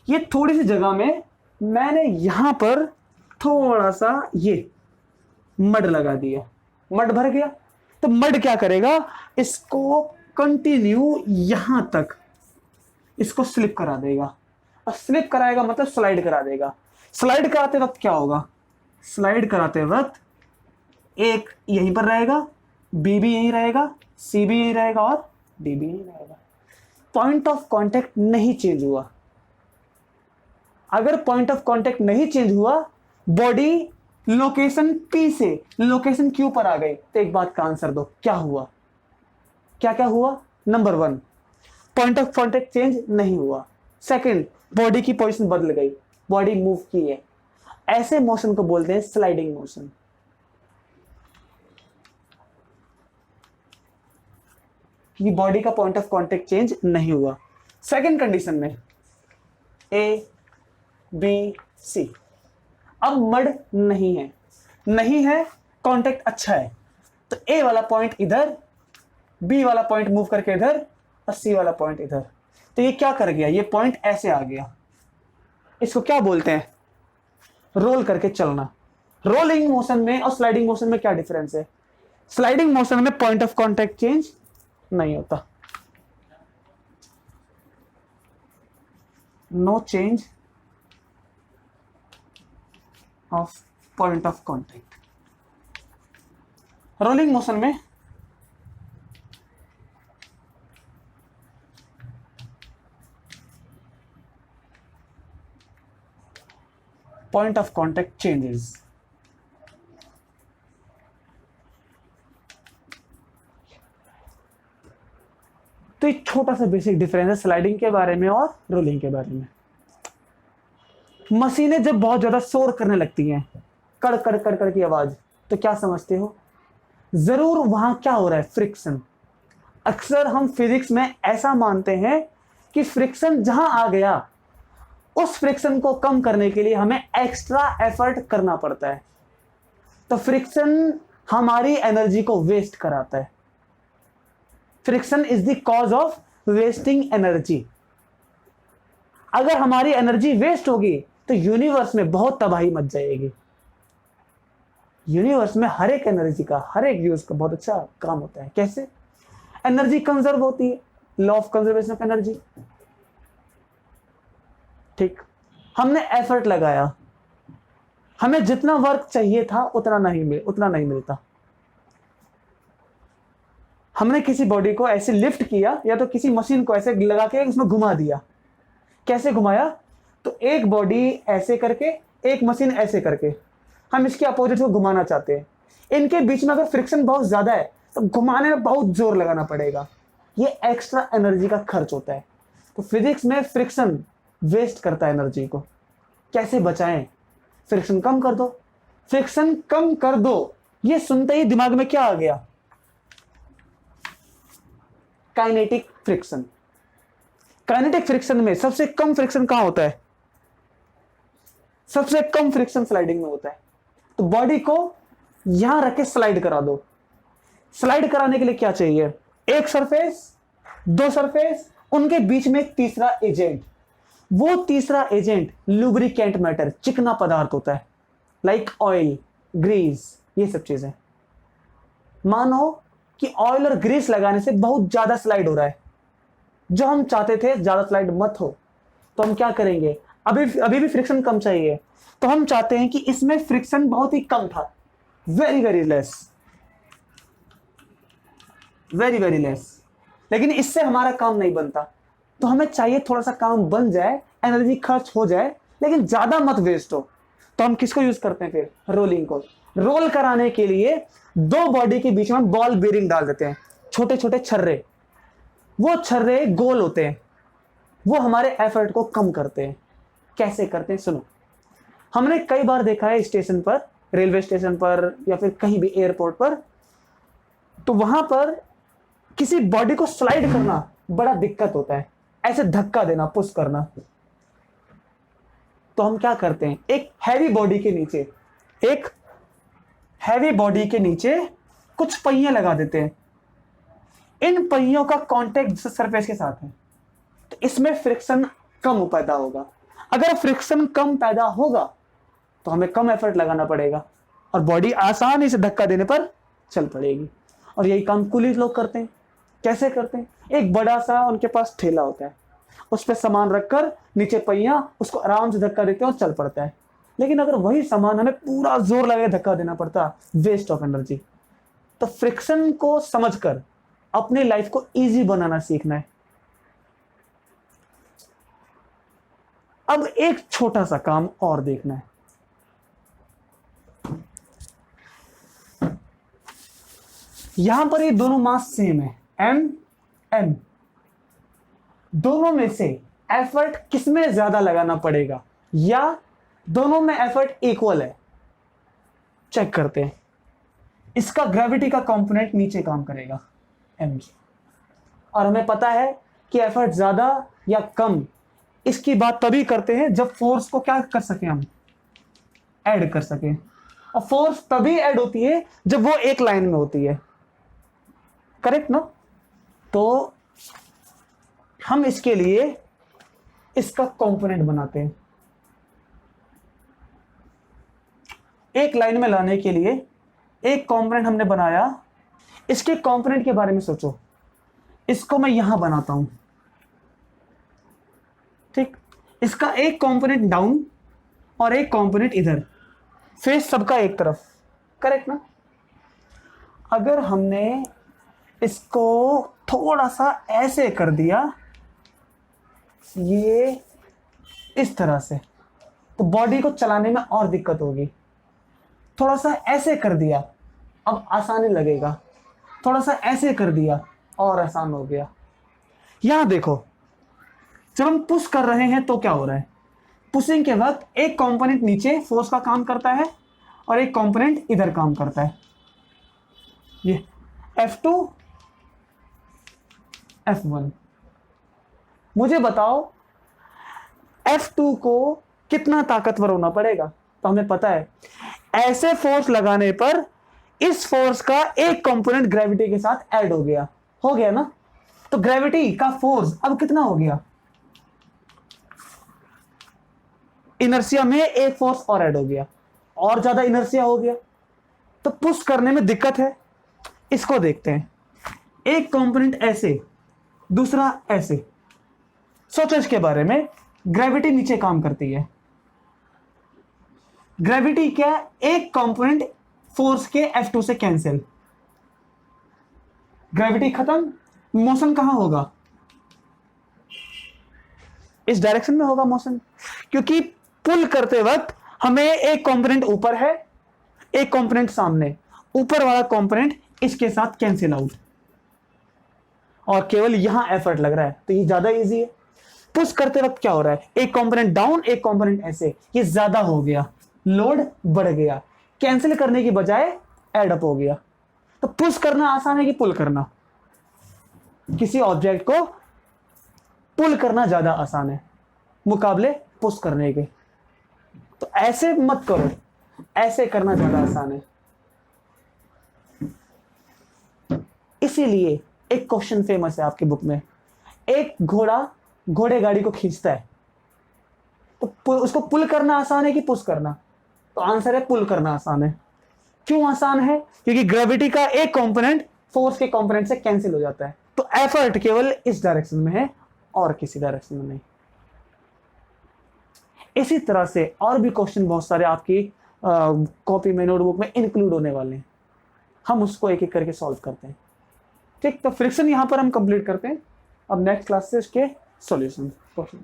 ये थोड़ी सी जगह में मैंने यहां पर थोड़ा सा ये मड लगा दिया, मड भर गया। तो मड क्या करेगा, इसको कंटिन्यू यहां तक इसको स्लिप करा देगा। और स्लिप कराएगा मतलब स्लाइड करा देगा। स्लाइड कराते वक्त क्या होगा, स्लाइड कराते वक्त एक यहीं पर रहेगा, बी भी यहीं रहेगा, सी भी यहीं रहेगा और डी भी यहीं रहेगा। पॉइंट ऑफ कांटेक्ट नहीं चेंज हुआ। अगर पॉइंट ऑफ कांटेक्ट नहीं चेंज हुआ, बॉडी लोकेशन पी से लोकेशन क्यू पर आ गई, तो एक बात का आंसर दो, क्या हुआ, क्या क्या हुआ? Number 1, point of contact change नहीं हुआ। सेकंड, बॉडी की पोजीशन बदल गई, बॉडी मूव की है। ऐसे मोशन को बोलते हैं स्लाइडिंग मोशन। क्योंकि बॉडी का पॉइंट ऑफ कांटेक्ट चेंज नहीं हुआ। सेकंड कंडीशन में ए बी सी, अब मड नहीं है, नहीं है, कांटेक्ट अच्छा है, तो ए वाला पॉइंट इधर, बी वाला पॉइंट मूव करके इधर और सी वाला पॉइंट इधर। तो ये क्या कर गया, ये पॉइंट ऐसे आ गया। इसको क्या बोलते हैं, रोल करके चलना। रोलिंग मोशन में और स्लाइडिंग मोशन में क्या डिफरेंस है? स्लाइडिंग मोशन में पॉइंट ऑफ कांटेक्ट चेंज नहीं होता, no change of point of contact. Rolling motion में पॉइंट ऑफ कांटेक्ट चेंजेस। तो एक छोटा सा बेसिक डिफरेंस है स्लाइडिंग के बारे में और रोलिंग के बारे में। मशीनें जब बहुत ज्यादा शोर करने लगती हैं, कड़ कड़ कड़ कड़ की आवाज, तो क्या समझते हो, जरूर वहां क्या हो रहा है, फ्रिक्शन। अक्सर हम फिजिक्स में ऐसा मानते हैं कि फ्रिक्शन जहां आ गया, उस फ्रिक्शन को कम करने के लिए हमें एक्स्ट्रा एफर्ट करना पड़ता है। तो फ्रिक्शन हमारी एनर्जी को वेस्ट कराता है। Friction is the cause of wasting energy. अगर हमारी एनर्जी वेस्ट होगी तो यूनिवर्स में बहुत तबाही मच जाएगी। यूनिवर्स में हर एक एनर्जी का, हर एक यूज का बहुत अच्छा काम होता है। कैसे? एनर्जी कंजर्व होती है, law of conservation of energy. ठीक, हमने एफर्ट लगाया, हमें जितना वर्क चाहिए था उतना नहीं मिलता। हमने किसी बॉडी को ऐसे लिफ्ट किया या तो किसी मशीन को ऐसे लगा के उसमें घुमा दिया। कैसे घुमाया? तो एक बॉडी ऐसे करके, एक मशीन ऐसे करके, हम इसके अपोजिट को घुमाना चाहते हैं। इनके बीच में अगर फ्रिक्शन बहुत ज्यादा है तो घुमाने में बहुत जोर लगाना पड़ेगा, ये एक्स्ट्रा एनर्जी का खर्च होता है। तो फिजिक्स में फ्रिक्शन वेस्ट करता है एनर्जी को। कैसे बचाएं? फ्रिक्शन कम कर दो, फ्रिक्शन कम कर दो। ये सुनते ही दिमाग में क्या आ गया? Kinetic friction. काइनेटिक फ्रिक्शन में सबसे कम फ्रिक्शन कहां होता है? सबसे कम फ्रिक्शन स्लाइडिंग में होता है। तो बॉडी को यहां रख के स्लाइड करा दो। स्लाइड कराने के लिए क्या चाहिए? एक सरफेस, दो सरफेस, उनके बीच में एक तीसरा एजेंट। वो तीसरा एजेंट लुब्रिकेंट मैटर, चिकना पदार्थ होता है, लाइक ऑयल, ग्रीस, ये सब चीजें। मानो कि ऑयल और ग्रीस लगाने से बहुत ज्यादा स्लाइड हो रहा है, जो हम चाहते थे ज्यादा स्लाइड मत हो, तो हम क्या करेंगे? अभी भी फ्रिक्शन कम चाहिए, तो हम चाहते हैं कि इसमें फ्रिक्शन बहुत ही कम था, very very less, very very less. लेकिन इससे हमारा काम नहीं बनता, तो हमें चाहिए थोड़ा सा काम बन जाए, एनर्जी खर्च हो जाए, लेकिन ज्यादा मत वेस्ट हो। तो हम किसको यूज करते हैं फिर? रोलिंग को। रोल कराने के लिए दो बॉडी के बीच में बॉल बेरिंग डाल देते हैं, छोटे छोटे छर्रे। वो छर्रे गोल होते हैं, वो हमारे एफर्ट को कम करते हैं। कैसे करते हैं? सुनो, हमने कई बार देखा है स्टेशन पर, रेलवे स्टेशन पर या फिर कहीं भी एयरपोर्ट पर, तो वहां पर किसी बॉडी को स्लाइड करना बड़ा दिक्कत होता है, ऐसे धक्का देना, पुश करना। तो हम क्या करते हैं? एक हैवी बॉडी के नीचे कुछ पहिए लगा देते हैं। इन पहियों का कांटेक्ट सरफेस के साथ है, तो इसमें फ्रिक्शन कम पैदा होगा। अगर फ्रिक्शन कम पैदा होगा तो हमें कम एफर्ट लगाना पड़ेगा और बॉडी आसानी से धक्का देने पर चल पड़ेगी। और यही काम कुलीग लोग करते हैं। कैसे करते हैं? एक बड़ा सा उनके पास ठेला होता है, उस पर सामान रखकर नीचे पहिया, उसको आराम से धक्का देते हैं और चल पड़ता है। लेकिन अगर वही सामान हमें पूरा जोर लगा धक्का देना पड़ता, वेस्ट ऑफ एनर्जी। तो फ्रिक्शन को समझकर अपनी लाइफ को इजी बनाना सीखना है। अब एक छोटा सा काम और देखना है। यहां पर ये दोनों मास सेम है, एम एम। दोनों में से एफर्ट किसमें ज्यादा लगाना पड़ेगा, या दोनों में एफर्ट इक्वल है? चेक करते हैं। इसका ग्रेविटी का कंपोनेंट नीचे काम करेगा, एम जी। और हमें पता है कि एफर्ट ज्यादा या कम, इसकी बात तभी करते हैं जब फोर्स को क्या कर सके, हम ऐड कर सके। और फोर्स तभी ऐड होती है जब वो एक लाइन में होती है, करेक्ट ना? तो हम इसके लिए इसका कंपोनेंट बनाते हैं। एक लाइन में लाने के लिए एक कंपोनेंट हमने बनाया। इसके कंपोनेंट के बारे में सोचो। इसको मैं यहां बनाता हूं, ठीक? इसका एक कंपोनेंट डाउन और एक कंपोनेंट इधर, फेस सबका एक तरफ, करेक्ट ना? अगर हमने इसको थोड़ा सा ऐसे कर दिया, ये इस तरह से, तो बॉडी को चलाने में और दिक्कत होगी। थोड़ा सा ऐसे कर दिया, अब आसानी लगेगा। थोड़ा सा ऐसे कर दिया और आसान हो गया। यहां देखो, जब हम पुश कर रहे हैं तो क्या हो रहा है? पुशिंग के वक्त एक कंपोनेंट नीचे फोर्स का काम करता है और एक कंपोनेंट इधर काम करता है। ये F2 F1। मुझे बताओ F2 को कितना ताकतवर होना पड़ेगा? तो हमें पता है ऐसे फोर्स लगाने पर इस फोर्स का एक कंपोनेंट ग्रेविटी के साथ ऐड हो गया ना? तो ग्रेविटी का फोर्स अब कितना हो गया? इनर्सिया में एक फोर्स और ऐड हो गया, और ज्यादा इनर्सिया हो गया, तो पुश करने में दिक्कत है। इसको देखते हैं, एक कंपोनेंट ऐसे, दूसरा ऐसे। सोचो इसके बारे में। ग्रेविटी नीचे काम करती है। ग्रेविटी क्या, एक कंपोनेंट फोर्स के F2 से कैंसिल, ग्रेविटी खत्म, मोशन कहां होगा, इस डायरेक्शन में होगा मोशन, क्योंकि पुल करते वक्त हमें एक कंपोनेंट ऊपर है, एक कंपोनेंट सामने, ऊपर वाला कंपोनेंट इसके साथ कैंसिल आउट, और केवल यहां एफर्ट लग रहा है, तो ये ज्यादा इजी है। पुश करते वक्त क्या हो रहा है, एक कंपोनेंट डाउन, एक कंपोनेंट ऐसे, ये ज्यादा हो गया, लोड बढ़ गया, कैंसिल करने की बजाय एड अप हो गया। तो पुश करना आसान है कि पुल करना, किसी ऑब्जेक्ट को पुल करना ज्यादा आसान है मुकाबले पुश करने के। तो ऐसे मत करो, ऐसे करना ज्यादा आसान है। इसीलिए एक क्वेश्चन फेमस है आपकी बुक में, एक घोड़ा घोड़े गाड़ी को खींचता है, तो उसको पुल करना आसान है कि पुश करना, तो आंसर है पुल करना आसान है। क्यों आसान है, क्योंकि ग्रेविटी का एक कंपोनेंट फोर्स के कंपोनेंट से कैंसिल हो जाता है, तो एफर्ट केवल इस डायरेक्शन में है और किसी डायरेक्शन में नहीं। इसी तरह से और भी क्वेश्चन बहुत सारे आपकी कॉपी में, नोटबुक में इंक्लूड होने वाले हैं, हम उसको एक एक करके सॉल्व करते हैं। ठीक, तो फ्रिक्शन यहां पर हम कंप्लीट करते हैं। अब नेक्स्ट क्लास से इसके सॉल्यूशन क्वेश्चन